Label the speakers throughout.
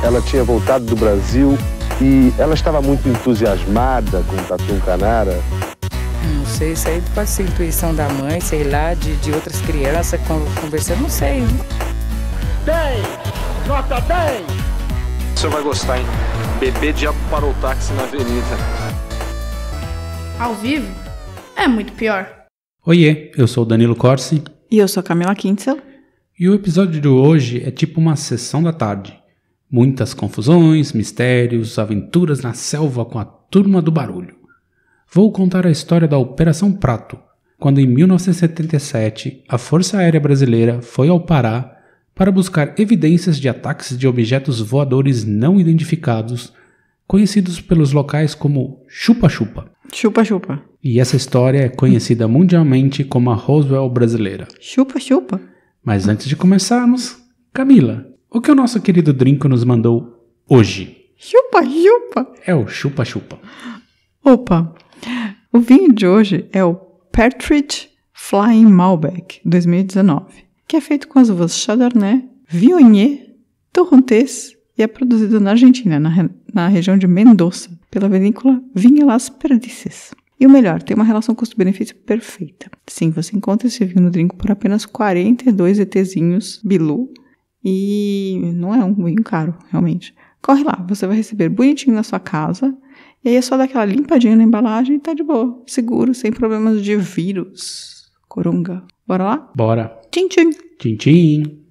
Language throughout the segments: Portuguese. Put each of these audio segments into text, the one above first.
Speaker 1: ela tinha voltado do Brasil e ela estava muito entusiasmada com o Tatu Canara.
Speaker 2: Não sei, isso aí pode ser intuição da mãe, sei lá, de outras crianças conversando, não sei.
Speaker 3: 10! Nota 10!
Speaker 4: O senhor vai gostar, hein? Bebê diabo parou o táxi na avenida.
Speaker 5: Ao vivo? É muito pior.
Speaker 6: Oiê, eu sou o Danilo Corsi.
Speaker 7: E eu sou a Camila Kintzel.
Speaker 6: E o episódio de hoje é tipo uma sessão da tarde. Muitas confusões, mistérios, aventuras na selva com a turma do barulho. Vou contar a história da Operação Prato, quando em 1977 a Força Aérea Brasileira foi ao Pará para buscar evidências de ataques de objetos voadores não identificados, conhecidos pelos locais como chupa-chupa.
Speaker 7: Chupa-chupa.
Speaker 6: E essa história é conhecida mundialmente como a Roswell brasileira.
Speaker 7: Chupa-chupa.
Speaker 6: Mas antes de começarmos, Camila, o que o nosso querido Drinco nos mandou hoje?
Speaker 7: Chupa-chupa.
Speaker 6: É o chupa-chupa.
Speaker 7: Opa, o vinho de hoje é o Partridge Flying Malbec 2019, que é feito com as uvas Chardonnay, Viognier, Torrontés e é produzido na Argentina, na região de Mendoza, pela vinícola Vinha Las Perdices. E o melhor, tem uma relação custo-benefício perfeita. Sim, você encontra esse vinho no Drinco por apenas 42 ETzinhos Bilu. E não é um vinho caro, realmente. Corre lá, você vai receber bonitinho na sua casa. E aí é só dar aquela limpadinha na embalagem e tá de boa. Seguro, sem problemas de vírus. Coronga. Bora lá?
Speaker 6: Bora.
Speaker 7: Tchim, tchim.
Speaker 6: Tchim, tchim.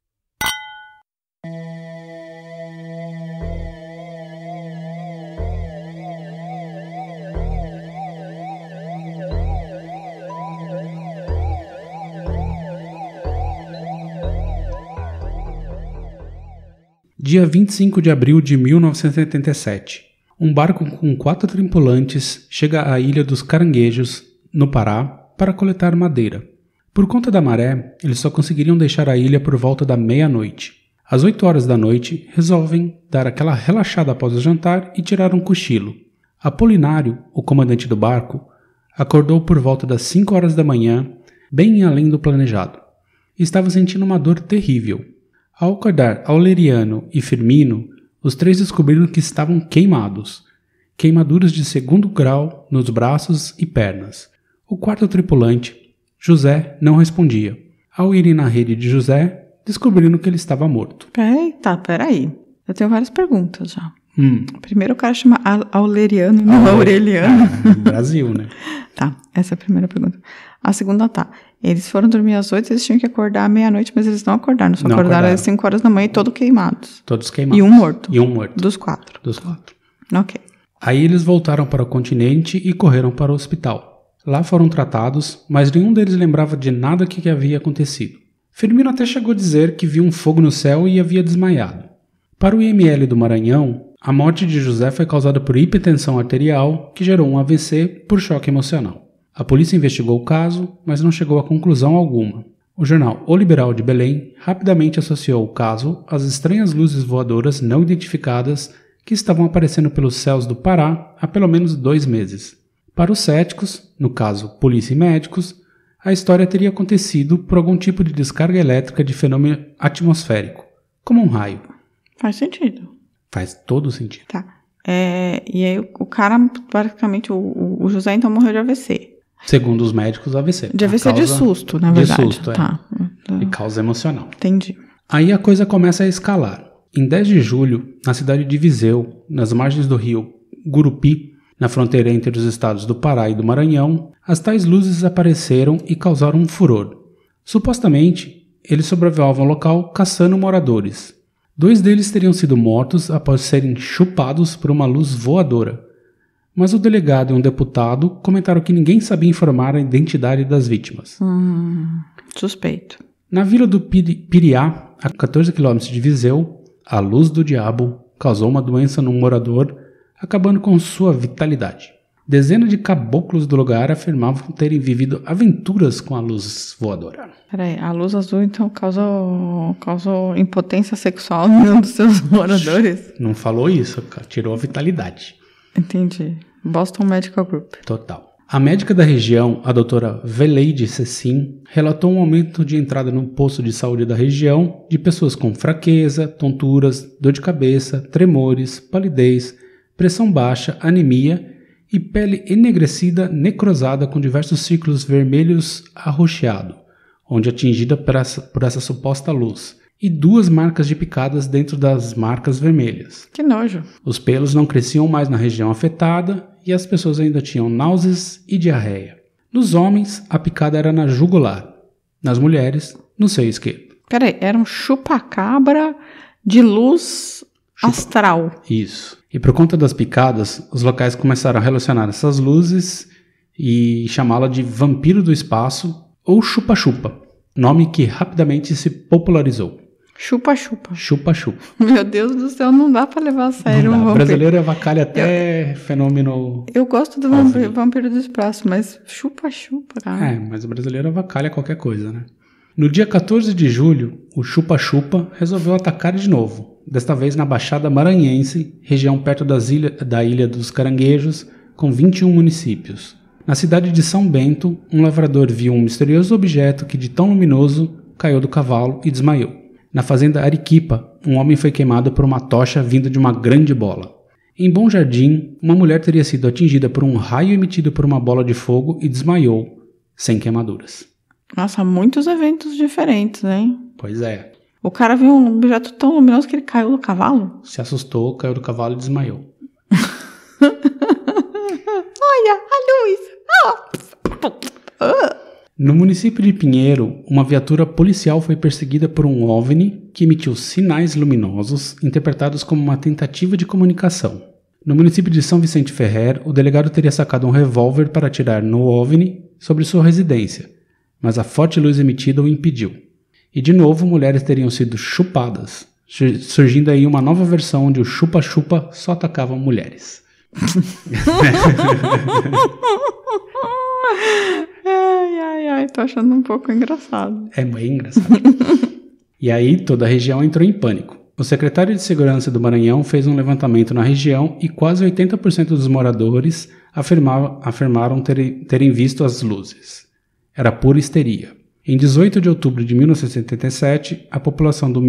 Speaker 6: Dia 25 de abril de 1987. Um barco com 4 tripulantes chega à Ilha dos Caranguejos, no Pará, para coletar madeira. Por conta da maré, eles só conseguiriam deixar a ilha por volta da meia-noite. Às 8 horas da noite, resolvem dar aquela relaxada após o jantar e tirar um cochilo. Apolinário, o comandante do barco, acordou por volta das 5 horas da manhã, bem além do planejado. Estava sentindo uma dor terrível. Ao acordar Aureliano e Firmino, os três descobriram que estavam queimados. Queimaduras de 2º grau nos braços e pernas. O quarto tripulante, José, não respondia. Ao irem na rede de José, descobriram que ele estava morto.
Speaker 7: Peraí. Eu tenho várias perguntas já. Primeiro o cara chama Aureliano, não Aureliano.
Speaker 6: Brasil, né?
Speaker 7: Tá, essa é a primeira pergunta. A segunda tá. Eles foram dormir às 8, eles tinham que acordar à meia-noite, mas eles não acordaram. Só acordaram às 5 horas da manhã e todos queimados.
Speaker 6: Todos queimados.
Speaker 7: E um morto.
Speaker 6: Dos
Speaker 7: 4. Ok.
Speaker 6: Aí eles voltaram para o continente e correram para o hospital. Lá foram tratados, mas nenhum deles lembrava de nada que havia acontecido. Firmino até chegou a dizer que viu um fogo no céu e havia desmaiado. Para o IML do Maranhão, a morte de José foi causada por hipertensão arterial, que gerou um AVC por choque emocional. A polícia investigou o caso, mas não chegou a conclusão alguma. O jornal O Liberal de Belém rapidamente associou o caso às estranhas luzes voadoras não identificadas que estavam aparecendo pelos céus do Pará há pelo menos 2 meses. Para os céticos, no caso polícia e médicos, a história teria acontecido por algum tipo de descarga elétrica de fenômeno atmosférico, como um raio.
Speaker 7: Faz sentido.
Speaker 6: Faz todo sentido.
Speaker 7: Tá. E aí o cara, praticamente, o José então morreu de AVC.
Speaker 6: Segundo os médicos, AVC.
Speaker 7: De AVC de susto, na verdade.
Speaker 6: De susto,
Speaker 7: tá.
Speaker 6: De causa emocional.
Speaker 7: Entendi.
Speaker 6: Aí a coisa começa a escalar. Em 10 de julho, na cidade de Viseu, nas margens do rio Gurupi, na fronteira entre os estados do Pará e do Maranhão, as tais luzes apareceram e causaram um furor. Supostamente, eles sobrevoavam o local caçando moradores. 2 deles teriam sido mortos após serem chupados por uma luz voadora. Mas o delegado e um deputado comentaram que ninguém sabia informar a identidade das vítimas.
Speaker 7: Suspeito.
Speaker 6: Na vila do Piriá, a 14 km de Viseu, a luz do diabo causou uma doença num morador, acabando com sua vitalidade. Dezenas de caboclos do lugar afirmavam terem vivido aventuras com a luz voadora.
Speaker 7: Peraí, a luz azul então causou impotência sexual em um dos seus moradores?
Speaker 6: Não falou isso, tirou a vitalidade.
Speaker 7: Entendi. Boston Medical Group.
Speaker 6: Total. A médica da região, a doutora Veleide Cecim, relatou um aumento de entrada no posto de saúde da região de pessoas com fraqueza, tonturas, dor de cabeça, tremores, palidez, pressão baixa, anemia e pele enegrecida necrosada com diversos círculos vermelhos arroxeado, onde atingida por essa suposta luz, e 2 marcas de picadas dentro das marcas vermelhas.
Speaker 7: Que nojo.
Speaker 6: Os pelos não cresciam mais na região afetada e as pessoas ainda tinham náuseas e diarreia. Nos homens, a picada era na jugular. Nas mulheres, no seio esquerdo.
Speaker 7: Peraí, era um chupa-cabra de luz astral.
Speaker 6: Isso. E por conta das picadas, os locais começaram a relacionar essas luzes e chamá-la de vampiro do espaço ou chupa-chupa, nome que rapidamente se popularizou.
Speaker 7: Chupa-chupa.
Speaker 6: Chupa-chupa.
Speaker 7: Meu Deus do céu, não dá pra levar a sério um
Speaker 6: O
Speaker 7: vampiro.
Speaker 6: brasileiro avacalha até fenômeno...
Speaker 7: Eu gosto do vampiro do espaço, mas chupa-chupa, cara.
Speaker 6: Mas o brasileiro avacalha qualquer coisa, né? No dia 14 de julho, o chupa-chupa resolveu atacar de novo, desta vez na Baixada Maranhense, região perto da Ilha dos Caranguejos, com 21 municípios. Na cidade de São Bento, um lavrador viu um misterioso objeto que, de tão luminoso, caiu do cavalo e desmaiou. Na fazenda Arequipa, um homem foi queimado por uma tocha vinda de uma grande bola. Em Bom Jardim, uma mulher teria sido atingida por um raio emitido por uma bola de fogo e desmaiou, sem queimaduras.
Speaker 7: Nossa, muitos eventos diferentes, hein?
Speaker 6: Pois é.
Speaker 7: O cara viu um objeto tão luminoso que ele caiu do cavalo?
Speaker 6: Se assustou, caiu do cavalo e desmaiou.
Speaker 7: Olha, a luz!
Speaker 6: No município de Pinheiro, uma viatura policial foi perseguida por um OVNI que emitiu sinais luminosos interpretados como uma tentativa de comunicação. No município de São Vicente Ferrer, o delegado teria sacado um revólver para atirar no OVNI sobre sua residência, mas a forte luz emitida o impediu. E de novo, mulheres teriam sido chupadas, surgindo aí uma nova versão onde o chupa-chupa só atacava mulheres.
Speaker 7: Ai, tô achando um pouco engraçado.
Speaker 6: É bem engraçado. E aí toda a região entrou em pânico. O secretário de Segurança do Maranhão fez um levantamento na região e quase 80% dos moradores afirmaram terem visto as luzes. Era pura histeria. Em 18 de outubro de 1977, a população do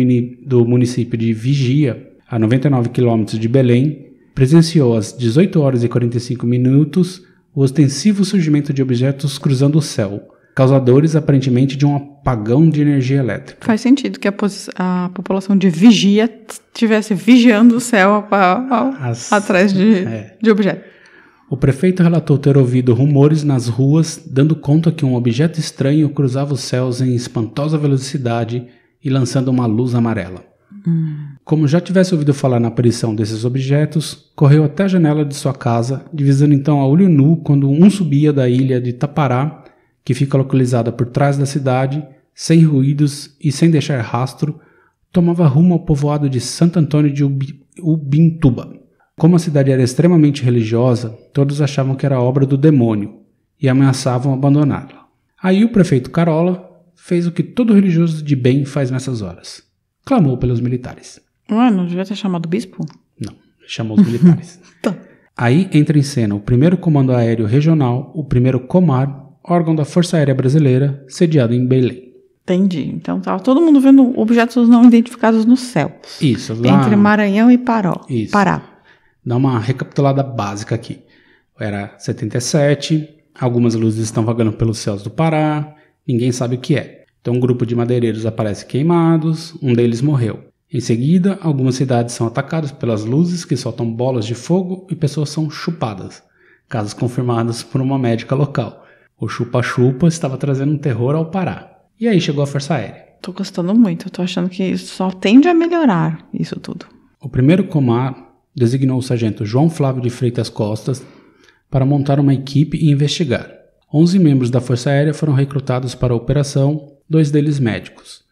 Speaker 6: município de Vigia, a 99 quilômetros de Belém, presenciou às 18 horas e 45 minutos o ostensivo surgimento de objetos cruzando o céu, causadores aparentemente de um apagão de energia elétrica.
Speaker 7: Faz sentido que a população de Vigia estivesse vigiando o céu atrás de objetos.
Speaker 6: O prefeito relatou ter ouvido rumores nas ruas, dando conta que um objeto estranho cruzava os céus em espantosa velocidade e lançando uma luz amarela. Como já tivesse ouvido falar na aparição desses objetos, correu até a janela de sua casa, divisando então a olho nu quando um subia da ilha de Tapará, que fica localizada por trás da cidade, sem ruídos e sem deixar rastro, tomava rumo ao povoado de Santo Antônio de Ubintuba. Como a cidade era extremamente religiosa, todos achavam que era obra do demônio e ameaçavam abandoná-la. Aí o prefeito Carola fez o que todo religioso de bem faz nessas horas. Clamou pelos militares.
Speaker 7: Ué, não devia ter chamado o bispo?
Speaker 6: Não, chamou os militares.
Speaker 7: Tá.
Speaker 6: Aí entra em cena o 1º Comando Aéreo Regional, o 1º Comar, órgão da Força Aérea Brasileira, sediado em Belém.
Speaker 7: Entendi. Então estava todo mundo vendo objetos não identificados no céu.
Speaker 6: Isso.
Speaker 7: Entre Maranhão e Pará.
Speaker 6: Dá uma recapitulada básica aqui. Era 77, algumas luzes estão vagando pelos céus do Pará, ninguém sabe o que é. Então um grupo de madeireiros aparece queimados, um deles morreu. Em seguida, algumas cidades são atacadas pelas luzes que soltam bolas de fogo e pessoas são chupadas, casos confirmados por uma médica local. O chupa-chupa estava trazendo um terror ao Pará. E aí chegou a Força Aérea.
Speaker 7: Tô gostando muito, eu tô achando que isso só tende a melhorar isso tudo.
Speaker 6: O 1º Comar designou o sargento João Flávio de Freitas Costas para montar uma equipe e investigar. 11 membros da Força Aérea foram recrutados para a operação, 2 deles médicos.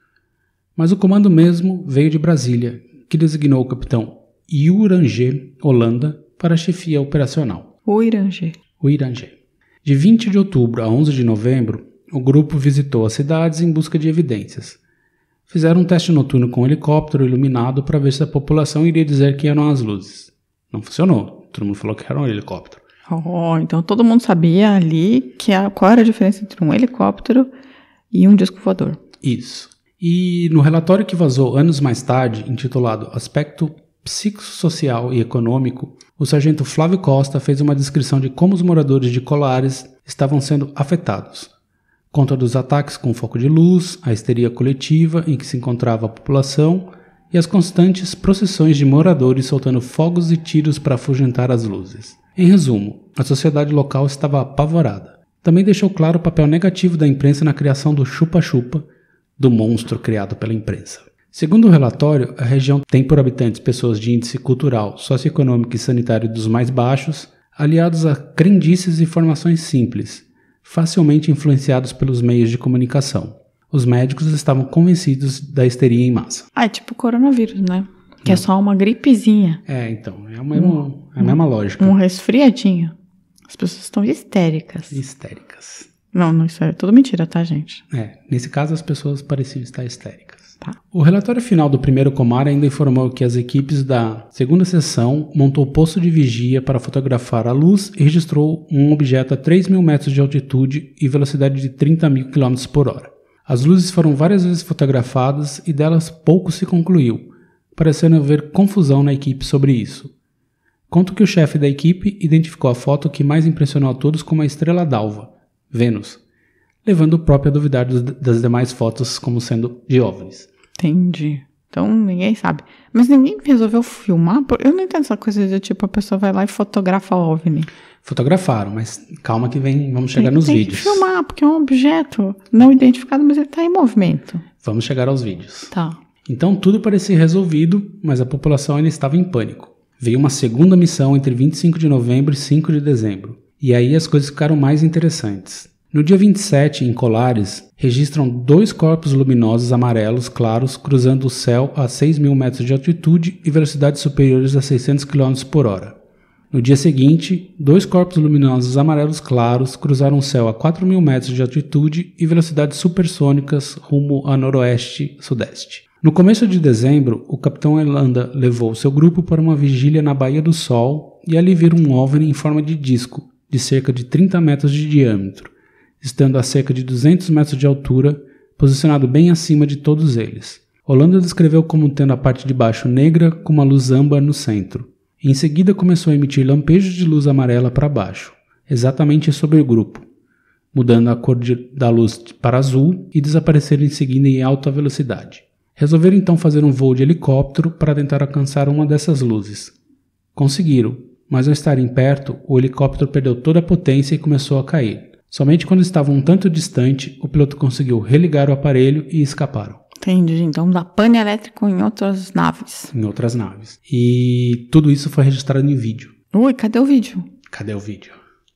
Speaker 6: Mas o comando mesmo veio de Brasília, que designou o capitão Uranger Holanda para a chefia operacional.
Speaker 7: O Iranger.
Speaker 6: De 20 de outubro a 11 de novembro, o grupo visitou as cidades em busca de evidências. Fizeram um teste noturno com um helicóptero iluminado para ver se a população iria dizer que eram as luzes. Não funcionou, todo mundo falou que era um helicóptero.
Speaker 7: Oh, então todo mundo sabia ali qual era a diferença entre um helicóptero e um disco voador.
Speaker 6: Isso. E no relatório que vazou anos mais tarde, intitulado Aspecto Psicossocial e Econômico, o sargento Flávio Costa fez uma descrição de como os moradores de Colares estavam sendo afetados. Conta dos ataques com foco de luz, a histeria coletiva em que se encontrava a população e as constantes procissões de moradores soltando fogos e tiros para afugentar as luzes. Em resumo, a sociedade local estava apavorada. Também deixou claro o papel negativo da imprensa na criação do chupa-chupa, do monstro criado pela imprensa. Segundo o relatório, a região tem por habitantes pessoas de índice cultural, socioeconômico e sanitário dos mais baixos, aliados a crendices e formações simples, facilmente influenciados pelos meios de comunicação. Os médicos estavam convencidos da histeria em massa.
Speaker 7: É tipo o coronavírus, né? Que é só uma gripezinha.
Speaker 6: Então, é a mesma lógica.
Speaker 7: Um resfriadinho. As pessoas estão histéricas. Não, isso é tudo mentira, tá, gente?
Speaker 6: Nesse caso as pessoas pareciam estar histéricas.
Speaker 7: Tá.
Speaker 6: O relatório final do primeiro Comar ainda informou que as equipes da segunda seção montou posto de vigia para fotografar a luz e registrou um objeto a 3.000 metros de altitude e velocidade de 30.000 km por hora. As luzes foram várias vezes fotografadas e delas pouco se concluiu, parecendo haver confusão na equipe sobre isso. Conto que o chefe da equipe identificou a foto que mais impressionou a todos como a estrela d'alva, Vênus, levando o próprio a duvidar das demais fotos como sendo de OVNIs.
Speaker 7: Entendi. Então ninguém sabe. Mas ninguém resolveu filmar? Eu não entendo essa coisa de tipo, a pessoa vai lá e fotografa o OVNI.
Speaker 6: Fotografaram, mas calma que vamos chegar nos vídeos.
Speaker 7: Tem que filmar, porque é um objeto não identificado, mas ele está em movimento.
Speaker 6: Vamos chegar aos vídeos.
Speaker 7: Tá.
Speaker 6: Então tudo parecia resolvido, mas a população ainda estava em pânico. Veio uma segunda missão entre 25 de novembro e 5 de dezembro. E aí as coisas ficaram mais interessantes. No dia 27, em Colares, registram 2 corpos luminosos amarelos claros cruzando o céu a 6.000 metros de altitude e velocidades superiores a 600 km por hora. No dia seguinte, 2 corpos luminosos amarelos claros cruzaram o céu a 4.000 metros de altitude e velocidades supersônicas rumo a noroeste-sudeste. No começo de dezembro, o capitão Holanda levou seu grupo para uma vigília na Baía do Sol e ali viram um OVNI em forma de disco, de cerca de 30 metros de diâmetro, estando a cerca de 200 metros de altura, posicionado bem acima de todos eles. Holanda descreveu como tendo a parte de baixo negra com uma luz âmbar no centro. Em seguida começou a emitir lampejos de luz amarela para baixo, exatamente sobre o grupo, mudando a cor da luz para azul e desaparecer em seguida em alta velocidade. Resolveram então fazer um voo de helicóptero para tentar alcançar uma dessas luzes. Conseguiram, mas ao estarem perto, o helicóptero perdeu toda a potência e começou a cair. Somente quando estavam um tanto distante, o piloto conseguiu religar o aparelho e escaparam.
Speaker 7: Entendi, então dá pane elétrico em outras naves.
Speaker 6: Em outras naves. E tudo isso foi registrado em vídeo.
Speaker 7: Ui, cadê o vídeo?
Speaker 6: Cadê o vídeo?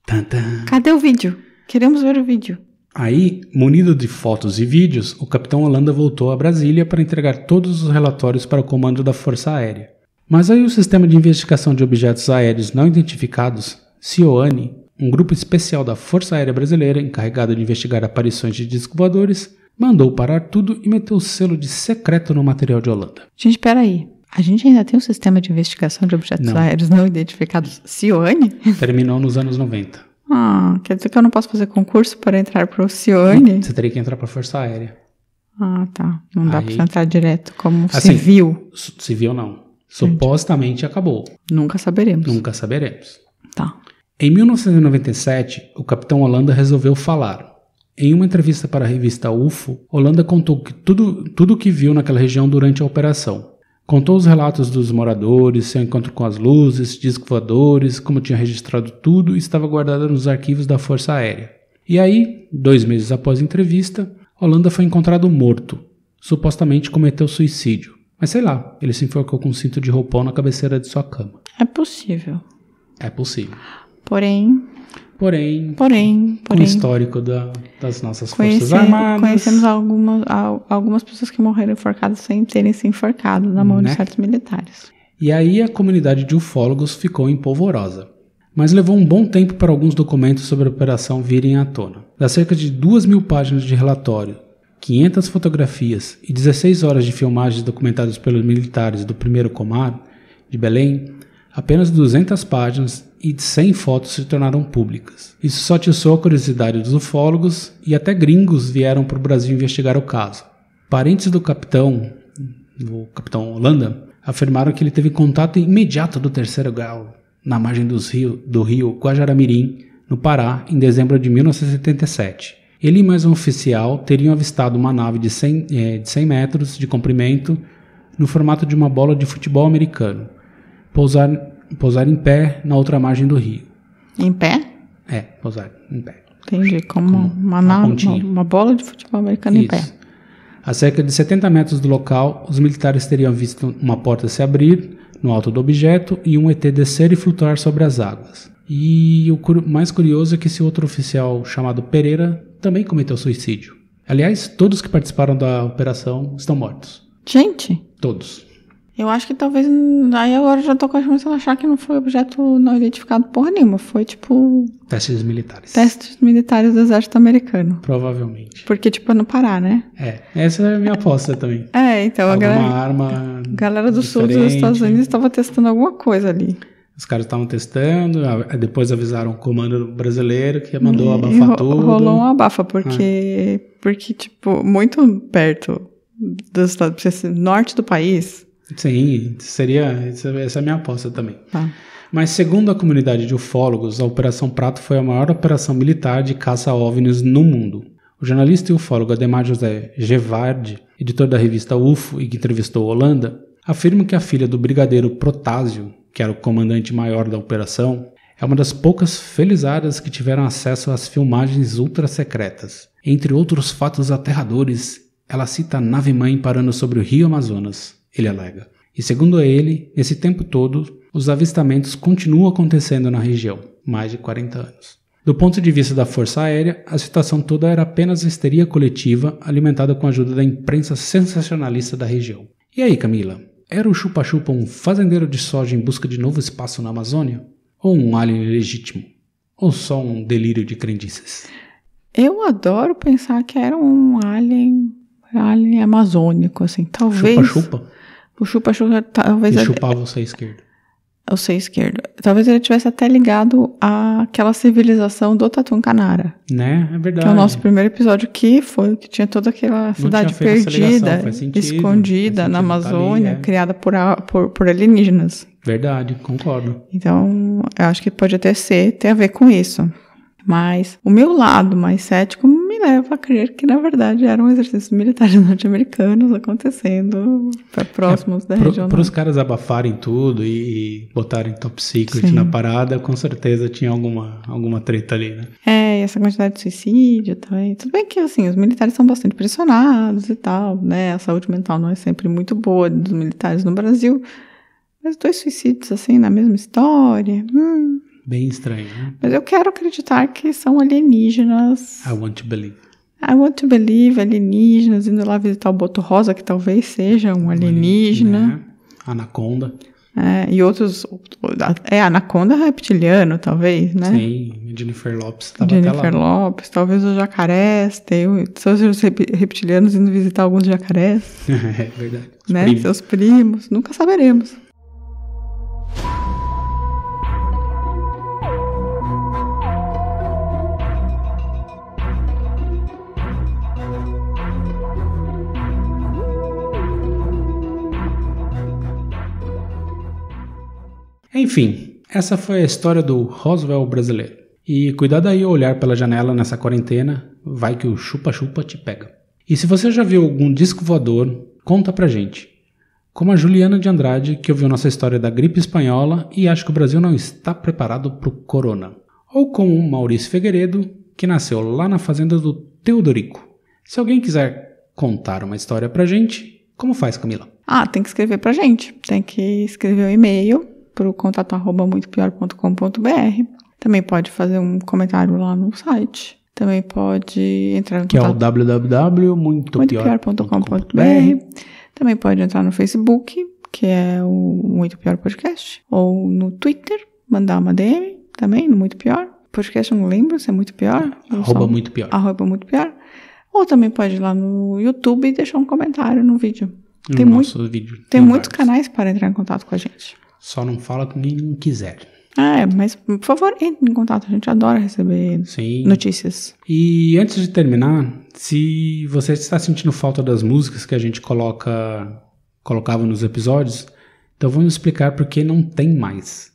Speaker 6: Tantã.
Speaker 7: Cadê o vídeo? Queremos ver o vídeo.
Speaker 6: Aí, munido de fotos e vídeos, o capitão Holanda voltou a Brasília para entregar todos os relatórios para o comando da Força Aérea. Mas aí o Sistema de Investigação de Objetos Aéreos Não Identificados, CIOANI, um grupo especial da Força Aérea Brasileira encarregado de investigar aparições de discos voadores, mandou parar tudo e meteu o selo de secreto no material de Holanda.
Speaker 7: Gente, peraí. A gente ainda tem um Sistema de Investigação de Objetos Aéreos Não Identificados, CIOANI?
Speaker 6: Terminou nos anos 90.
Speaker 7: Quer dizer que eu não posso fazer concurso para entrar para o CIOANI?
Speaker 6: Você teria que entrar para a Força Aérea.
Speaker 7: Tá. Não dá para entrar direto como
Speaker 6: assim,
Speaker 7: civil.
Speaker 6: Civil não. Supostamente acabou.
Speaker 7: Nunca saberemos.
Speaker 6: Nunca saberemos.
Speaker 7: Tá.
Speaker 6: Em 1997, o capitão Holanda resolveu falar. Em uma entrevista para a revista UFO, Holanda contou que tudo o que viu naquela região durante a operação. Contou os relatos dos moradores, seu encontro com as luzes, discos voadores, como tinha registrado tudo e estava guardado nos arquivos da Força Aérea. E aí, 2 meses após a entrevista, Holanda foi encontrado morto. Supostamente cometeu suicídio. Mas sei lá, ele se enforcou com um cinto de roupão na cabeceira de sua cama.
Speaker 7: É possível.
Speaker 6: É possível.
Speaker 7: Porém,
Speaker 6: com o histórico das nossas Forças Armadas.
Speaker 7: Conhecemos algumas pessoas que morreram enforcadas sem terem se enforcado na mão de certos militares.
Speaker 6: E aí a comunidade de ufólogos ficou empolvorosa. Mas levou um bom tempo para alguns documentos sobre a operação virem à tona. Das cerca de 2.000 páginas de relatório, 500 fotografias e 16 horas de filmagens documentadas pelos militares do 1º Comar de Belém, apenas 200 páginas e 100 fotos se tornaram públicas. Isso só atiçou a curiosidade dos ufólogos e até gringos vieram para o Brasil investigar o caso. Parentes do capitão Holanda, afirmaram que ele teve contato imediato do terceiro grau na margem do rio Guajará-Mirim, no Pará, em dezembro de 1977. Ele e mais um oficial teriam avistado uma nave de 100 metros de comprimento no formato de uma bola de futebol americano, pousar em pé na outra margem do rio.
Speaker 7: Em pé?
Speaker 6: É, pousar em pé.
Speaker 7: Entendi, como uma bola de futebol americano em pé.
Speaker 6: A cerca de 70 metros do local, os militares teriam visto uma porta se abrir no alto do objeto e um ET descer e flutuar sobre as águas. E o mais curioso é que esse outro oficial chamado Pereira também cometeu suicídio. Aliás, todos que participaram da operação estão mortos.
Speaker 7: Gente?
Speaker 6: Todos.
Speaker 7: Eu acho que talvez... Aí agora já tô começando a achar que não foi objeto não identificado porra nenhuma. Foi tipo...
Speaker 6: Testes militares.
Speaker 7: Testes militares do exército americano.
Speaker 6: Provavelmente.
Speaker 7: Porque tipo é no Pará, né?
Speaker 6: Essa é a minha aposta também.
Speaker 7: Então
Speaker 6: a
Speaker 7: galera do sul dos Estados Unidos estava testando alguma coisa ali.
Speaker 6: Os caras estavam testando, depois avisaram o comando brasileiro que mandou abafar tudo.
Speaker 7: Rolou um abafa, porque tipo, muito perto dos Estados Unidos, norte do país.
Speaker 6: Sim, essa é a minha aposta também. Mas segundo a comunidade de ufólogos, a Operação Prato foi a maior operação militar de caça a OVNIs no mundo. O jornalista e ufólogo Ademar José Gevardi, editor da revista UFO e que entrevistou Holanda, afirma que a filha do brigadeiro Protásio, que era o comandante maior da operação, é uma das poucas felizadas que tiveram acesso às filmagens ultra secretas. Entre outros fatos aterradores, ela cita a nave-mãe parando sobre o rio Amazonas, ele alega. E segundo ele, nesse tempo todo, os avistamentos continuam acontecendo na região, mais de 40 anos. Do ponto de vista da Força Aérea, a situação toda era apenas histeria coletiva alimentada com a ajuda da imprensa sensacionalista da região. E aí, Camila? Era o Chupa-Chupa um fazendeiro de soja em busca de novo espaço na Amazônia? Ou um alien legítimo? Ou só um delírio de crendices?
Speaker 7: Eu adoro pensar que era um alien amazônico, assim, talvez...
Speaker 6: Chupa-Chupa?
Speaker 7: O Chupa-Chupa talvez...
Speaker 6: Ele chupava o seio esquerdo.
Speaker 7: O seio esquerdo. Talvez ele tivesse até ligado àquela civilização do Tatum-Canara.
Speaker 6: Né? É verdade.
Speaker 7: Que é o nosso primeiro episódio que tinha toda aquela cidade perdida, escondida na Amazônia, criada por alienígenas.
Speaker 6: Verdade, concordo.
Speaker 7: Então, eu acho que pode até ter a ver com isso. Mas o meu lado mais cético me leva a crer que, na verdade, eram exercícios militares norte-americanos acontecendo próximos da região.
Speaker 6: Para os caras abafarem tudo e botarem top secret na parada, com certeza tinha alguma treta ali, né?
Speaker 7: E essa quantidade de suicídio também. Tudo bem que, assim, os militares são bastante pressionados e tal, né? A saúde mental não é sempre muito boa dos militares no Brasil. Mas 2 suicídios, assim, na mesma história...
Speaker 6: Bem estranho, né?
Speaker 7: Mas eu quero acreditar que são alienígenas.
Speaker 6: I want to believe.
Speaker 7: I want to believe, alienígenas, indo lá visitar o Boto Rosa, que talvez seja um alienígena.
Speaker 6: Né? Anaconda.
Speaker 7: E outros... Anaconda reptiliano, talvez, né?
Speaker 6: Sim, Jennifer Lopez estava
Speaker 7: até lá. Jennifer Lopez, talvez os jacarés. São os reptilianos indo visitar alguns jacarés.
Speaker 6: É verdade.
Speaker 7: Né? Seus primos. Nunca saberemos.
Speaker 6: Enfim, essa foi a história do Roswell brasileiro. E cuidado aí ao olhar pela janela nessa quarentena, vai que o chupa-chupa te pega. E se você já viu algum disco voador, conta pra gente. Como a Juliana de Andrade, que ouviu nossa história da gripe espanhola e acha que o Brasil não está preparado pro corona. Ou como o Maurício Figueiredo, que nasceu lá na fazenda do Teodorico. Se alguém quiser contar uma história pra gente, como faz, Camila?
Speaker 7: Tem que escrever pra gente. Tem que escrever um e-mail pro contato@muitopior.com.br. Também pode fazer um comentário lá no site. Também pode entrar no
Speaker 6: que contato... é o www.muitopior.com.br.
Speaker 7: Também pode entrar no Facebook, que é o Muito Pior Podcast. Ou no Twitter, mandar uma DM também, no Muito Pior. Podcast eu não lembro se é Muito Pior.
Speaker 6: Muito Pior.
Speaker 7: Muito Pior. Ou também pode ir lá no YouTube e deixar um comentário no vídeo.
Speaker 6: Tem
Speaker 7: muitos canais para entrar em contato com a gente.
Speaker 6: Só não fala com quem não quiser.
Speaker 7: Mas por favor, entre em contato. A gente adora receber notícias.
Speaker 6: E antes de terminar, se você está sentindo falta das músicas que a gente colocava nos episódios, então vamos explicar por que não tem mais.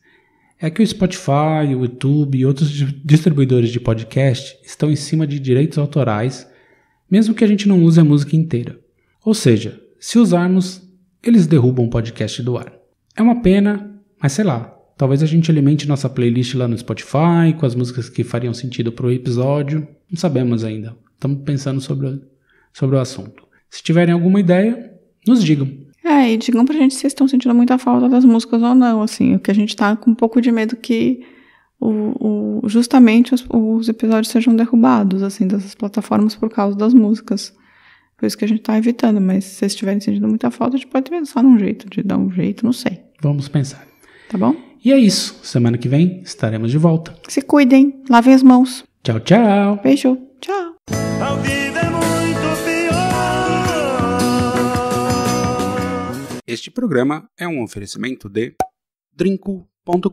Speaker 6: É que o Spotify, o YouTube e outros distribuidores de podcast estão em cima de direitos autorais, mesmo que a gente não use a música inteira. Ou seja, se usarmos, eles derrubam o podcast do ar. É uma pena, mas sei lá, talvez a gente alimente nossa playlist lá no Spotify, com as músicas que fariam sentido para o episódio. Não sabemos ainda. Estamos pensando sobre o assunto. Se tiverem alguma ideia, nos digam.
Speaker 7: E digam pra gente se estão sentindo muita falta das músicas ou não, assim. O que a gente tá com um pouco de medo que justamente os episódios sejam derrubados, assim, dessas plataformas por causa das músicas. Por isso que a gente tá evitando, mas se vocês estiverem sentindo muita falta, a gente pode pensar num jeito, de dar um jeito, não sei.
Speaker 6: Vamos pensar.
Speaker 7: Tá bom?
Speaker 6: E é isso. Semana que vem estaremos de volta.
Speaker 7: Se cuidem, lavem as mãos.
Speaker 6: Tchau, tchau.
Speaker 7: Beijo. Tchau.
Speaker 3: A vida é muito pior.
Speaker 6: Este programa é um oferecimento de drinco.com.br.